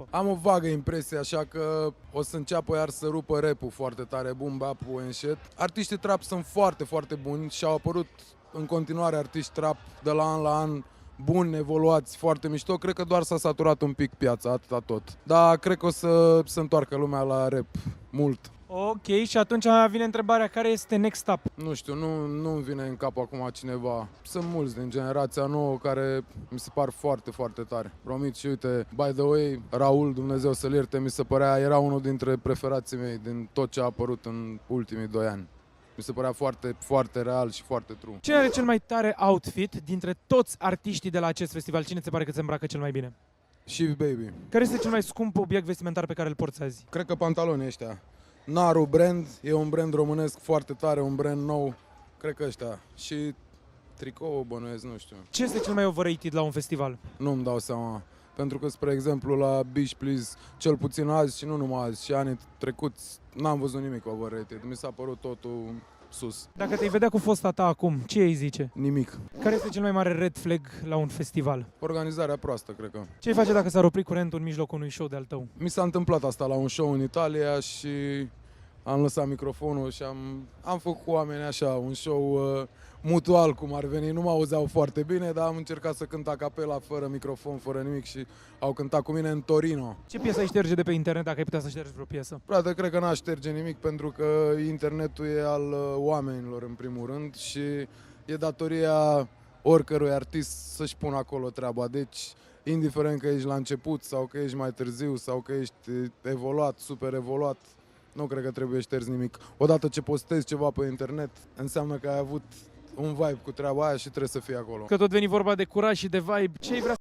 Am o vagă impresie, așa că o să înceapă iar să rupă rap-ul foarte tare, boom bap-ul, încet. Artiștii trap sunt foarte, foarte buni și au apărut în continuare artiști trap de la an buni, evoluați, foarte mișto. Cred că doar s-a saturat un pic piața, atâta tot. Dar cred că o să se întoarcă lumea la rap mult. Ok, și atunci vine întrebarea, care este next up? Nu știu, nu-mi vine în cap acum cineva. Sunt mulți din generația nouă care mi se par foarte, foarte tari. Promit și uite, by the way, Raul, Dumnezeu să-l ierte, mi se părea, era unul dintre preferații mei din tot ce a apărut în ultimii 2 ani. Mi se părea foarte, foarte real și foarte true. Cine are cel mai tare outfit dintre toți artiștii de la acest festival? Cine ți se pare că se îmbracă cel mai bine? Shiv Baby. Care este cel mai scump obiect vestimentar pe care îl porți azi? Cred că pantalonii ăștia. Naru brand, e un brand românesc foarte tare, un brand nou. Cred că ăștia. Și tricou bănuiesc, nu știu. Ce este cel mai overrated la un festival? Nu-mi dau seama. Pentru că, spre exemplu, la Beach Please, cel puțin azi și nu numai azi, și anii trecuți, n-am văzut nimic overrated. Mi s-a părut totul sus. Dacă te-ai vedea cu fosta ta acum, ce îi zice? Nimic. Care este cel mai mare red flag la un festival? Organizarea proastă, cred că. Ce-ai face dacă s-ar opri curentul în mijlocul unui show de-al tău? Mi s-a întâmplat asta la un show în Italia și am lăsat microfonul și am făcut cu oamenii așa, un show mutual, cum ar veni. Nu mă auzeau foarte bine, dar am încercat să cânt a capela, fără microfon, fără nimic și au cântat cu mine în Torino. Ce piesă ai șterge de pe internet dacă ai putea să ștergi vreo piesă? Frate, cred că n-aș șterge nimic pentru că internetul e al oamenilor în primul rând și e datoria oricărui artist să-și pună acolo treaba. Deci, indiferent că ești la început sau că ești mai târziu sau că ești evoluat, super evoluat, nu cred că trebuie șters nimic. Odată ce postezi ceva pe internet, înseamnă că ai avut un vibe cu treaba aia și trebuie să fii acolo. Că tot veni vorba de curaj și de vibe, ce ai vrea